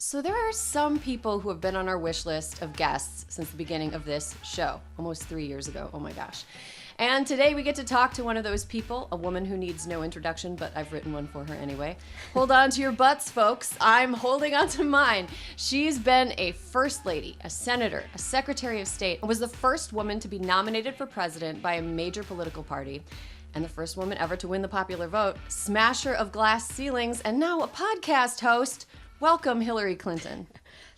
So there are some people who have been on our wish list of guests since the beginning of this show, almost 3 years ago. Oh my gosh. And today we get to talk to one of those people, a woman who needs no introduction, but I've written one for her anyway. Hold on to your butts, folks. I'm holding on to mine. She's been a first lady, a senator, a secretary of state, and was the first woman to be nominated for president by a major political party, and the first woman ever to win the popular vote, smasher of glass ceilings, and now a podcast host. Welcome, Hillary Clinton.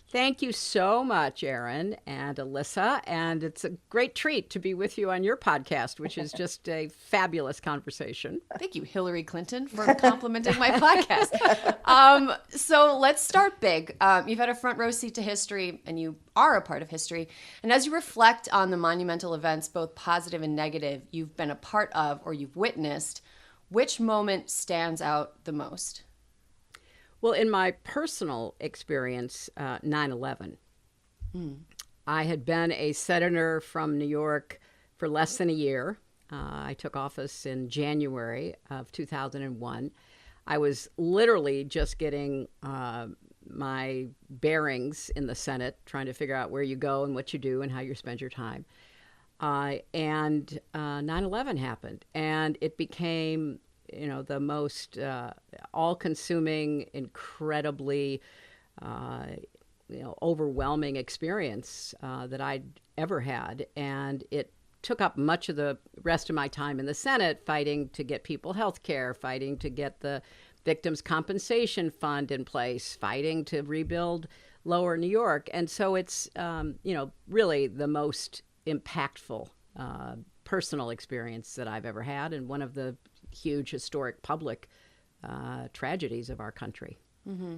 Thank you so much, Erin and Alyssa. And it's a great treat to be with you on your podcast, which is just a fabulous conversation. Thank you, Hillary Clinton, for complimenting my podcast. So let's start big. You've had a front row seat to history, and you are a part of history. And as you reflect on the monumental events, both positive and negative, you've been a part of or you've witnessed, which moment stands out the most? Well, in my personal experience, 9/11. I had been a senator from New York for less than a year. I took office in January of 2001. I was literally just getting my bearings in the Senate, trying to figure out where you go and what you do and how you spend your time. And 9/11 happened, and it became the most all-consuming, incredibly, overwhelming experience that I'd ever had. And it took up much of the rest of my time in the Senate, fighting to get people health care, fighting to get the Victims' Compensation Fund in place, fighting to rebuild Lower New York. And so it's, really the most impactful personal experience that I've ever had, and one of the huge historic public tragedies of our country. Mm-hmm.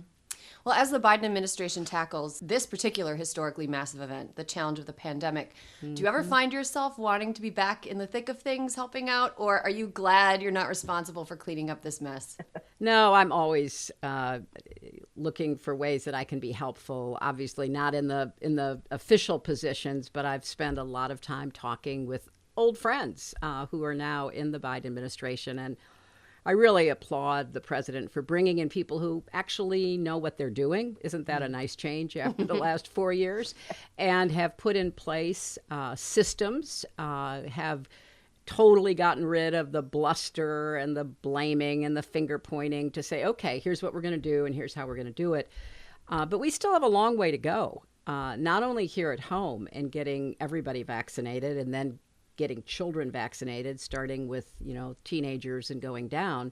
Well, as the Biden administration tackles this particular historically massive event, the challenge of the pandemic, do you ever find yourself wanting to be back in the thick of things, helping out, or are you glad you're not responsible for cleaning up this mess? No, I'm always looking for ways that I can be helpful. Obviously, not in the official positions, but I've spent a lot of time talking with old friends who are now in the Biden administration. And I really applaud the president for bringing in people who actually know what they're doing. Isn't that a nice change after the last 4 years? And have put in place systems, have totally gotten rid of the bluster and the blaming and the finger pointing to say, okay, here's what we're going to do and here's how we're going to do it. But we still have a long way to go, not only here at home and getting everybody vaccinated and then getting children vaccinated, starting with, teenagers and going down.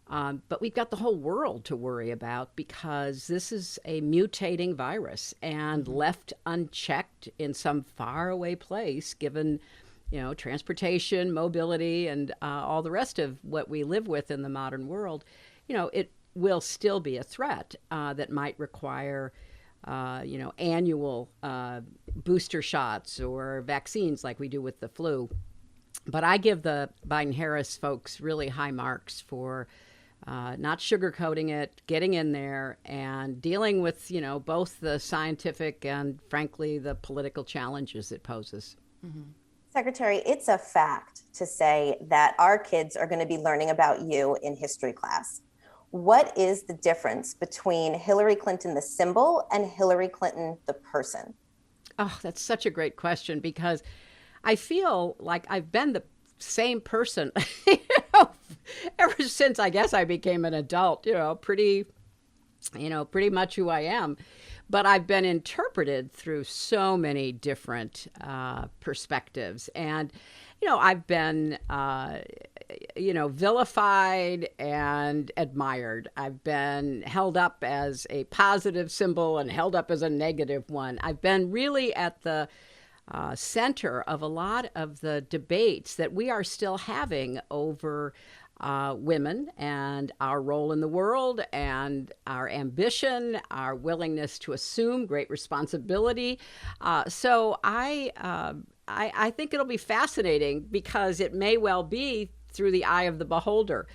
But we've got the whole world to worry about because this is a mutating virus, and left unchecked in some faraway place, given, transportation, mobility, and all the rest of what we live with in the modern world, it will still be a threat that might require annual booster shots or vaccines like we do with the flu. But I give the Biden-Harris folks really high marks for not sugarcoating it, getting in there and dealing with, both the scientific and, frankly, the political challenges it poses. Mm-hmm. Secretary, it's a fact to say that our kids are going to be learning about you in history class. What is the difference between Hillary Clinton, the symbol, and Hillary Clinton, the person? Oh, that's such a great question, because I feel like I've been the same person ever since I guess I became an adult, pretty much who I am. But I've been interpreted through so many different perspectives. And, I've been, vilified and admired. I've been held up as a positive symbol and held up as a negative one. I've been really at the center of a lot of the debates that we are still having over women and our role in the world and our ambition, our willingness to assume great responsibility. So I think it'll be fascinating, because it may well be through the eye of the beholder.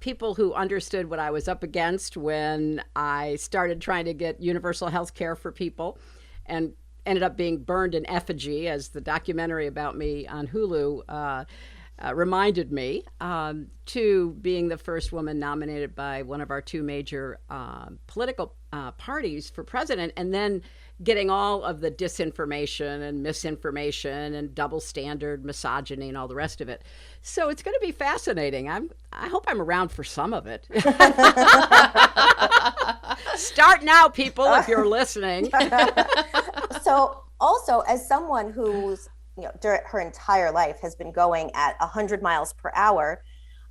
People who understood what I was up against when I started trying to get universal health care for people and ended up being burned in effigy, as the documentary about me on Hulu reminded me, to being the first woman nominated by one of our two major political parties for president, and then getting all of the disinformation and misinformation and double standard misogyny and all the rest of it. So it's going to be fascinating. I hope I'm around for some of it. Start now, people, if you're listening. So also, as someone who's, during her entire life has been going at 100 miles per hour,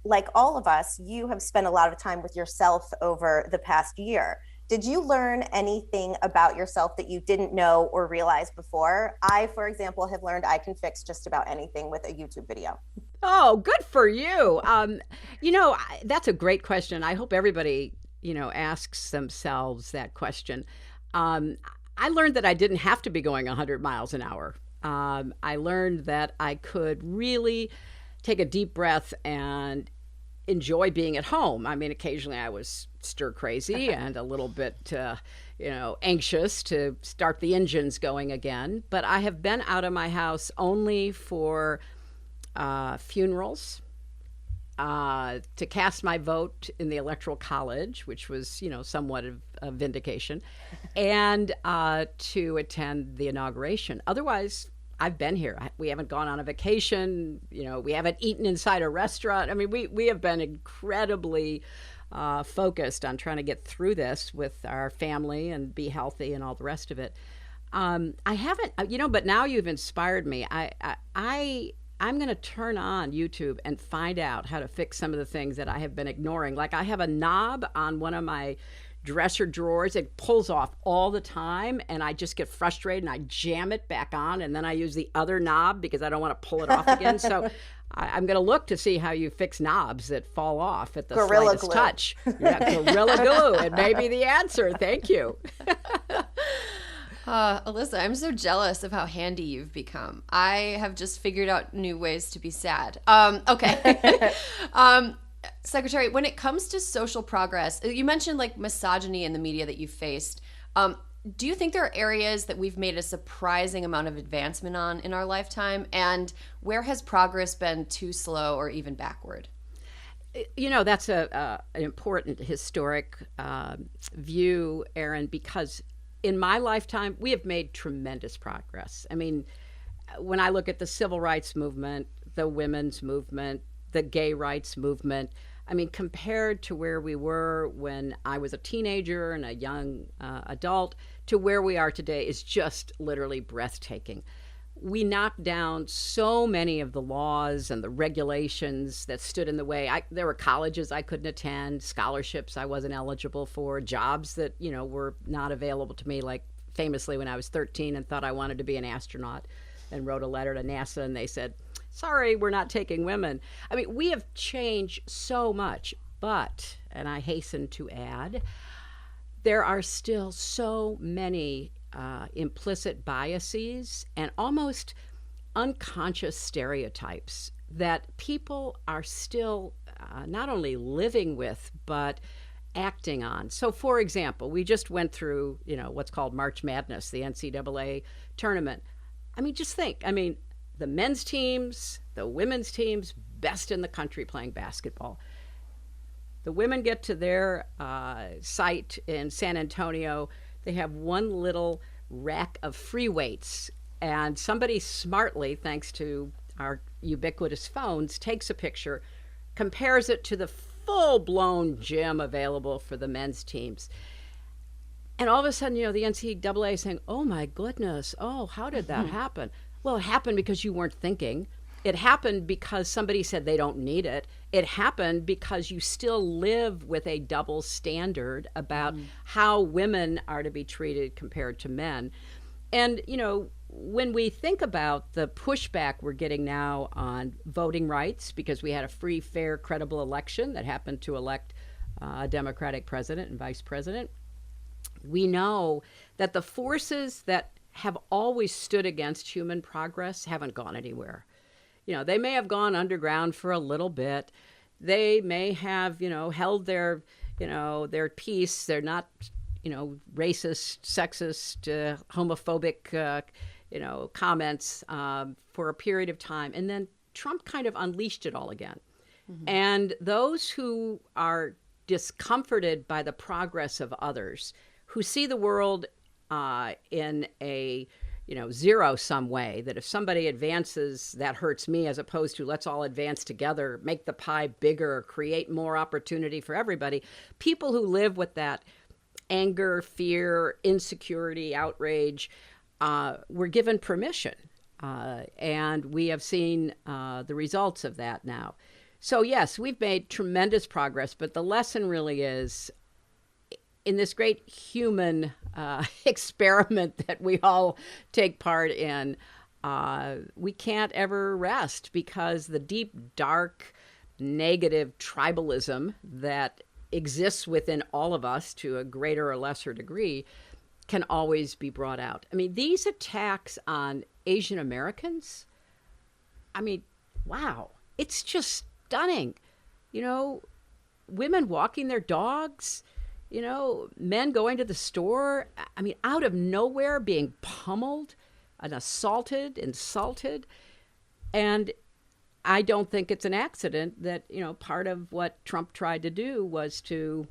like all of us, you have spent a lot of time with yourself over the past year. Did you learn anything about yourself that you didn't know or realize before? I, for example, have learned I can fix just about anything with a YouTube video. Oh, good for you. That's a great question. I hope everybody, asks themselves that question. I learned that I didn't have to be going 100 miles an hour. I learned that I could really take a deep breath and enjoy being at home. I mean, occasionally I was stir crazy and a little bit, anxious to start the engines going again. But I have been out of my house only for funerals, to cast my vote in the Electoral College, which was, somewhat of a vindication, and to attend the inauguration. Otherwise, I've been here. We haven't gone on a vacation. We haven't eaten inside a restaurant. I mean, we have been incredibly focused on trying to get through this with our family and be healthy and all the rest of it. I haven't, but now you've inspired me. I'm going to turn on YouTube and find out how to fix some of the things that I have been ignoring. Like I have a knob on one of my dresser drawers. It pulls off all the time, and I just get frustrated and I jam it back on, and then I use the other knob because I don't want to pull it off again. So I'm going to look to see how you fix knobs that fall off at the Gorilla slightest glue. touch. Yeah, Gorilla glue. It may be the answer. Thank you. Alyssa, I'm so jealous of how handy you've become. I have just figured out new ways to be sad. Okay. Secretary, when it comes to social progress, you mentioned like misogyny in the media that you've faced. Do you think there are areas that we've made a surprising amount of advancement on in our lifetime? And where has progress been too slow or even backward? That's an important historic view, Erin, because in my lifetime, we have made tremendous progress. I mean, when I look at the civil rights movement, the women's movement, the gay rights movement, I mean, compared to where we were when I was a teenager and a young adult to where we are today is just literally breathtaking. We knocked down so many of the laws and the regulations that stood in the way. There were colleges I couldn't attend, scholarships I wasn't eligible for, jobs that, were not available to me, like famously when I was 13 and thought I wanted to be an astronaut and wrote a letter to NASA and they said, sorry, we're not taking women. I mean, we have changed so much, but, and I hasten to add, there are still so many implicit biases and almost unconscious stereotypes that people are still not only living with, but acting on. So, for example, we just went through, what's called March Madness, the NCAA tournament. I mean, just think, the men's teams, the women's teams, best in the country playing basketball. The women get to their site in San Antonio. They have one little rack of free weights, and somebody smartly, thanks to our ubiquitous phones, takes a picture, compares it to the full-blown gym available for the men's teams. And all of a sudden, the NCAA is saying, oh my goodness, how did that happen? Well, it happened because you weren't thinking. It happened because somebody said they don't need it. It happened because you still live with a double standard about how women are to be treated compared to men. And, when we think about the pushback we're getting now on voting rights, because we had a free, fair, credible election that happened to elect a Democratic president and vice president, we know that the forces that have always stood against human progress haven't gone anywhere. They may have gone underground for a little bit. They may have, held their peace. They're not, racist, sexist, homophobic, comments for a period of time. And then Trump kind of unleashed it all again. Mm-hmm. And those who are discomforted by the progress of others who see the world in a zero-sum way, that if somebody advances, that hurts me, as opposed to let's all advance together, make the pie bigger, create more opportunity for everybody. People who live with that anger, fear, insecurity, outrage, were given permission. And we have seen the results of that now. So yes, we've made tremendous progress, but the lesson really is, in this great human experiment that we all take part in, we can't ever rest, because the deep, dark, negative tribalism that exists within all of us to a greater or lesser degree can always be brought out. I mean, these attacks on Asian Americans, I mean, wow, it's just stunning. Women walking their dogs, men going to the store, I mean, out of nowhere being pummeled and assaulted, insulted. And I don't think it's an accident that, part of what Trump tried to do was to,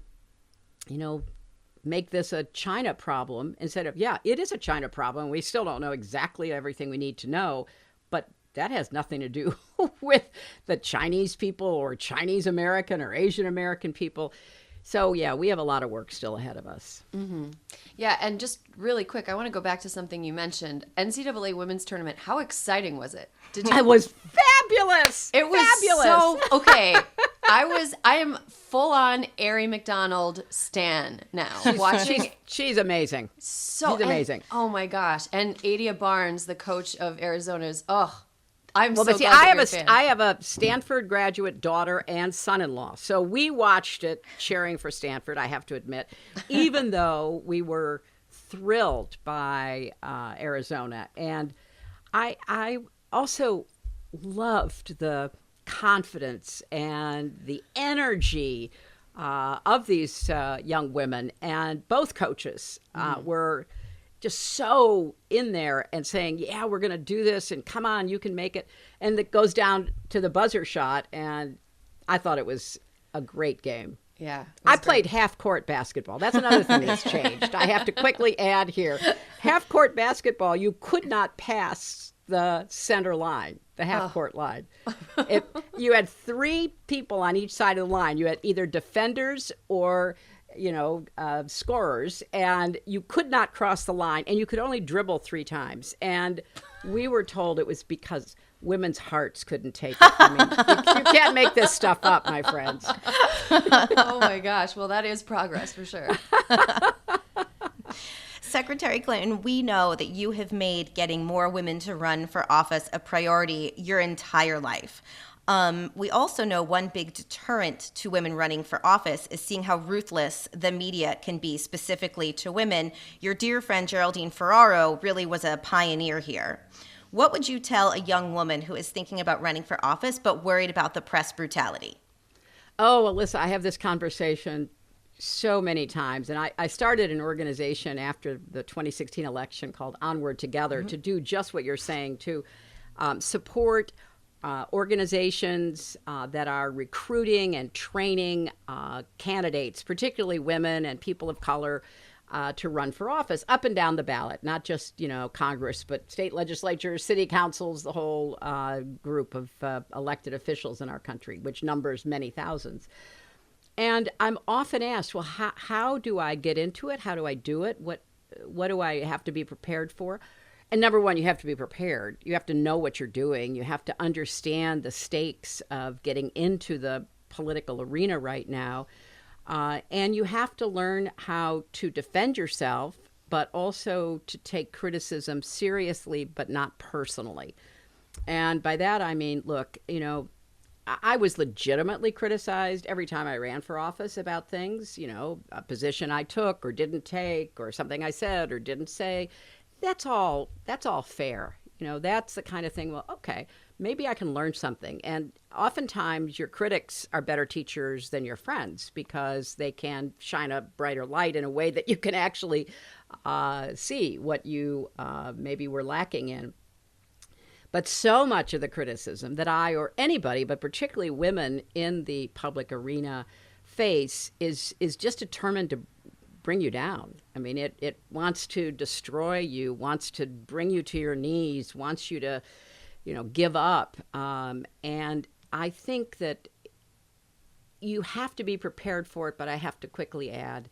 make this a China problem instead of, yeah, it is a China problem. We still don't know exactly everything we need to know, but that has nothing to do with the Chinese people or Chinese American or Asian American people. So, yeah, we have a lot of work still ahead of us. Mm-hmm. Yeah, and just really quick, I want to go back to something you mentioned. NCAA women's tournament, how exciting was it? It was fabulous! It was fabulous. So, okay, I am full-on Erin McDonald stan now. Watching. She's amazing. She's amazing. Oh, my gosh. And Adia Barnes, the coach of Arizona's, I have a Stanford graduate daughter and son-in-law. So we watched it cheering for Stanford, I have to admit, even though we were thrilled by Arizona. And I also loved the confidence and the energy of these young women. And both coaches were just so in there and saying, yeah, we're going to do this, and come on, you can make it. And it goes down to the buzzer shot, and I thought it was a great game. Yeah. I played half-court basketball. That's another thing that's changed. I have to quickly add here. Half-court basketball, you could not pass the center line, the half-court line. You had 3 people on each side of the line. You had either defenders or scorers, and you could not cross the line, and you could only dribble 3 times. And we were told it was because women's hearts couldn't take it. I mean, you can't make this stuff up, my friends. Oh my gosh. Well, that is progress for sure. Secretary Clinton, we know that you have made getting more women to run for office a priority your entire life. We also know one big deterrent to women running for office is seeing how ruthless the media can be, specifically to women. Your dear friend Geraldine Ferraro really was a pioneer here. What would you tell a young woman who is thinking about running for office but worried about the press brutality? Oh, Alyssa, I have this conversation so many times. And I started an organization after the 2016 election called Onward Together to do just what you're saying, to support organizations that are recruiting and training candidates, particularly women and people of color, to run for office up and down the ballot, not just, Congress, but state legislatures, city councils, the whole group of elected officials in our country, which numbers many thousands. And I'm often asked, well, how do I get into it? How do I do it? What do I have to be prepared for? And number one, you have to be prepared. You have to know what you're doing. You have to understand the stakes of getting into the political arena right now. And you have to learn how to defend yourself, but also to take criticism seriously, but not personally. And by that, I mean, look, I was legitimately criticized every time I ran for office about things, a position I took or didn't take, or something I said or didn't say. That's all fair. That's the kind of thing, well, okay, maybe I can learn something. And oftentimes your critics are better teachers than your friends, because they can shine a brighter light in a way that you can actually see what you maybe were lacking in. But so much of the criticism that I or anybody, but particularly women in the public arena, face is just determined to bring you down. I mean, it wants to destroy you, wants to bring you to your knees, wants you to, give up. And I think that you have to be prepared for it, but I have to quickly add,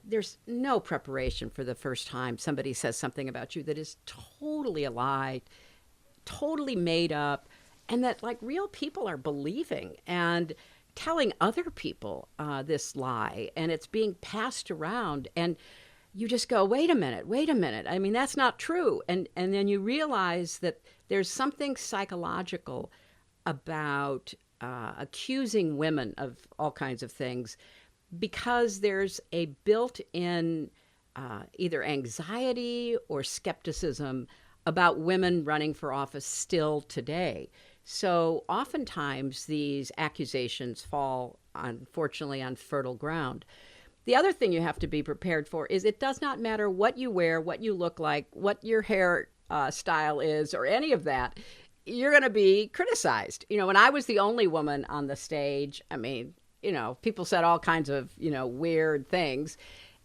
there's no preparation for the first time somebody says something about you that is totally a lie, totally made up, and that like real people are believing and telling other people this lie, and it's being passed around, and you just go, wait a minute. I mean, that's not true. And then you realize that there's something psychological about accusing women of all kinds of things, because there's a built-in either anxiety or skepticism about women running for office still today. So oftentimes these accusations fall, unfortunately, on fertile ground. The other thing you have to be prepared for is it does not matter what you wear, what you look like, what your hair style is, or any of that. You're going to be criticized. When I was the only woman on the stage, I mean, people said all kinds of, weird things.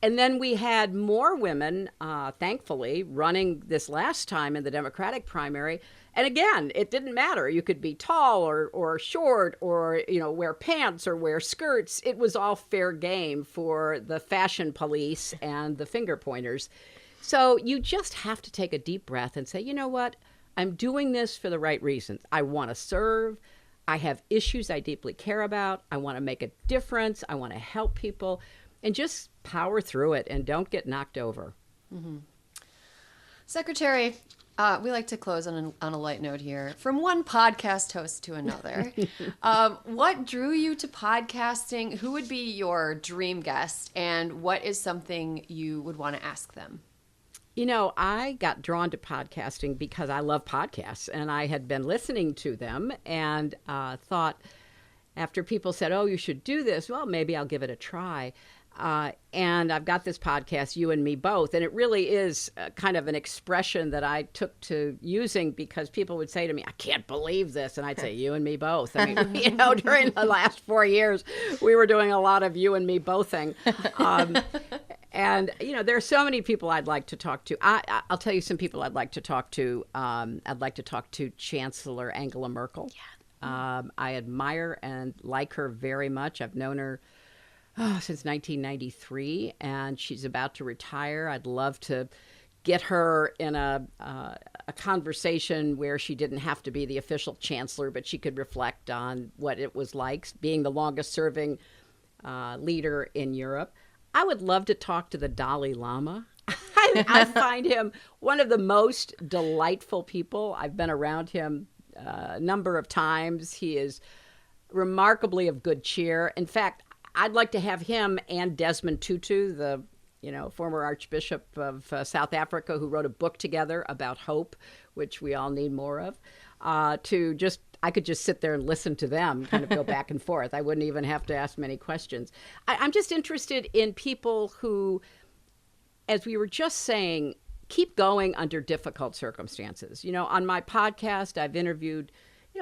And then we had more women, thankfully, running this last time in the Democratic primary. And again, it didn't matter. You could be tall or short or, wear pants or wear skirts. It was all fair game for the fashion police and the finger pointers. So you just have to take a deep breath and say, you know what? I'm doing this for the right reasons. I want to serve. I have issues I deeply care about. I want to make a difference. I want to help people, and just power through it and don't get knocked over. Mm-hmm. Secretary, we like to close on a light note here. From one podcast host to another, what drew you to podcasting? Who would be your dream guest, and what is something you would want to ask them? I got drawn to podcasting because I love podcasts, and I had been listening to them and thought, after people said, oh, you should do this, well, maybe I'll give it a try. And I've got this podcast, You and Me Both, and it really is kind of an expression that I took to using, because people would say to me, I can't believe this. And I'd say, you and me both. I mean, during the last 4 years, we were doing a lot of you and me bothing. And, there are so many people I'd like to talk to. I'll tell you some people I'd like to talk to. I'd like to talk to Chancellor Angela Merkel. Yeah. I admire and like her very much. I've known her since 1993, and she's about to retire. I'd love to get her in a conversation where she didn't have to be the official chancellor, but she could reflect on what it was like being the longest-serving leader in Europe. I would love to talk to the Dalai Lama. I find him one of the most delightful people. I've been around him a number of times. He is remarkably of good cheer. In fact, I'd like to have him and Desmond Tutu, the former Archbishop of South Africa, who wrote a book together about hope, which we all need more of, I could just sit there and listen to them kind of go back and forth. I wouldn't even have to ask many questions. I'm just interested in people who, as we were just saying, keep going under difficult circumstances. On my podcast, I've interviewed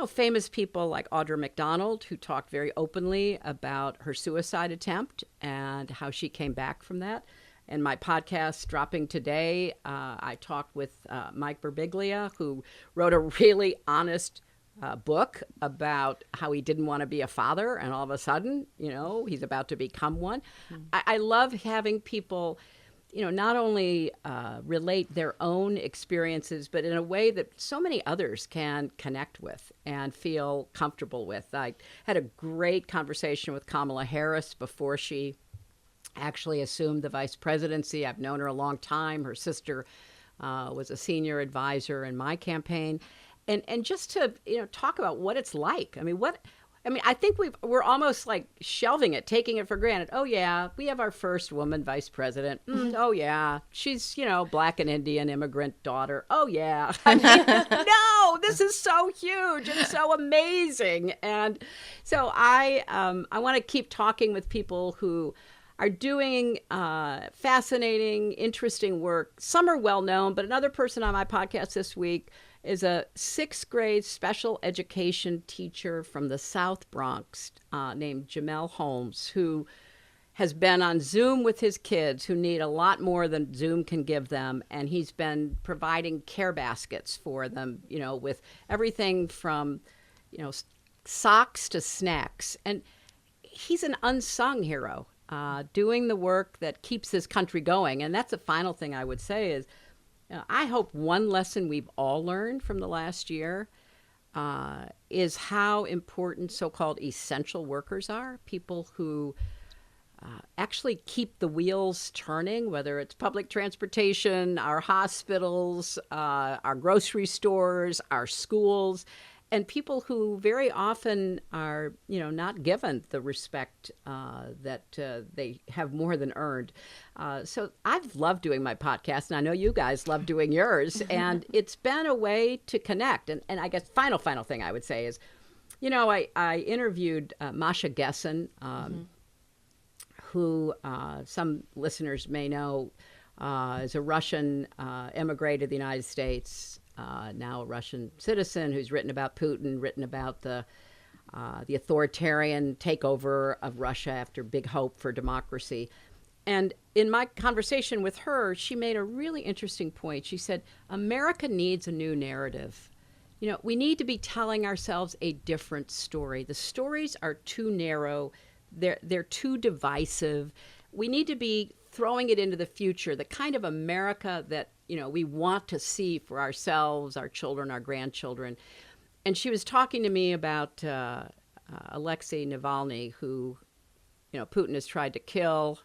famous people like Audra McDonald, who talked very openly about her suicide attempt and how she came back from that. And my podcast dropping today, I talked with Mike Birbiglia, who wrote a really honest book about how he didn't want to be a father, and all of a sudden, he's about to become one. Mm-hmm. I love having people not only relate their own experiences, but in a way that so many others can connect with and feel comfortable with. I had a great conversation with Kamala Harris before she actually assumed the vice presidency. I've known her a long time. Her sister was a senior advisor in my campaign. And just to, talk about what it's like. I think we're almost like shelving it, taking it for granted. Oh, yeah, we have our first woman vice president. Oh, yeah, she's, Black and Indian immigrant daughter. Oh, yeah. No, this is so huge and so amazing. And so I want to keep talking with people who are doing fascinating, interesting work. Some are well known, but another person on my podcast this week is a 6th grade special education teacher from the South Bronx named Jamel Holmes, who has been on Zoom with his kids who need a lot more than Zoom can give them. And he's been providing care baskets for them, with everything from, socks to snacks. And he's an unsung hero, doing the work that keeps this country going. And that's the final thing I would say is, I hope one lesson we've all learned from the last year is how important so-called essential workers are, people who actually keep the wheels turning, whether it's public transportation, our hospitals, our grocery stores, our schools, and people who very often are, not given the respect that they have more than earned. So I've loved doing my podcast, and I know you guys love doing yours, and it's been a way to connect. And I guess final thing I would say is, I interviewed Masha Gessen, who some listeners may know is a Russian immigrant to the United States, now a Russian citizen who's written about Putin, written about the authoritarian takeover of Russia after Big Hope for Democracy. And in my conversation with her, she made a really interesting point. She said, America needs a new narrative. We need to be telling ourselves a different story. The stories are too narrow. They're too divisive. We need to be throwing it into the future, the kind of America that, we want to see for ourselves, our children, our grandchildren. And she was talking to me about Alexei Navalny, who, Putin has tried to kill.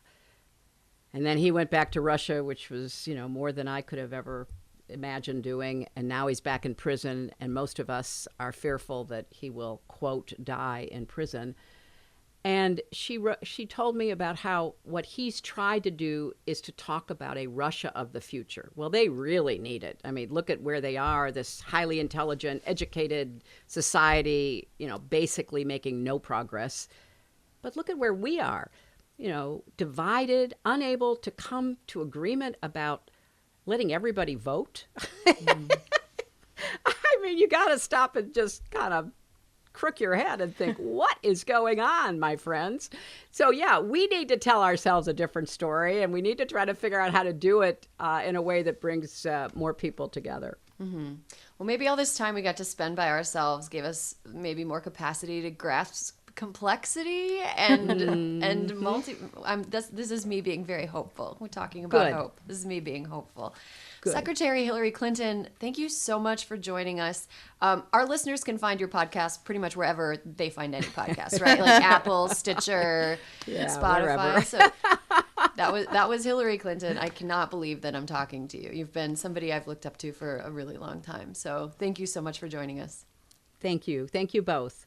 And then he went back to Russia, which was, more than I could have ever imagined doing. And now he's back in prison. And most of us are fearful that he will, quote, die in prison. And she told me about how what he's tried to do is to talk about a Russia of the future. Well, they really need it. I mean, look at where they are, this highly intelligent, educated society, basically making no progress. But look at where we are, divided, unable to come to agreement about letting everybody vote. I mean, you got to stop and just kind of crook your head and think, what is going on, my friends? So yeah, we need to tell ourselves a different story, and we need to try to figure out how to do it in a way that brings more people together. Mm-hmm. Well, maybe all this time we got to spend by ourselves gave us maybe more capacity to grasp complexity and multi. This is me being very hopeful. We're talking about Good. hope. This is me being hopeful. Good. Secretary Hillary Clinton, thank you so much for joining us. Our listeners can find your podcast pretty much wherever they find any podcast, right? Like Apple, Stitcher, Spotify. Wherever. So that was Hillary Clinton. I cannot believe that I'm talking to you. You've been somebody I've looked up to for a really long time. So thank you so much for joining us. Thank you. Thank you both.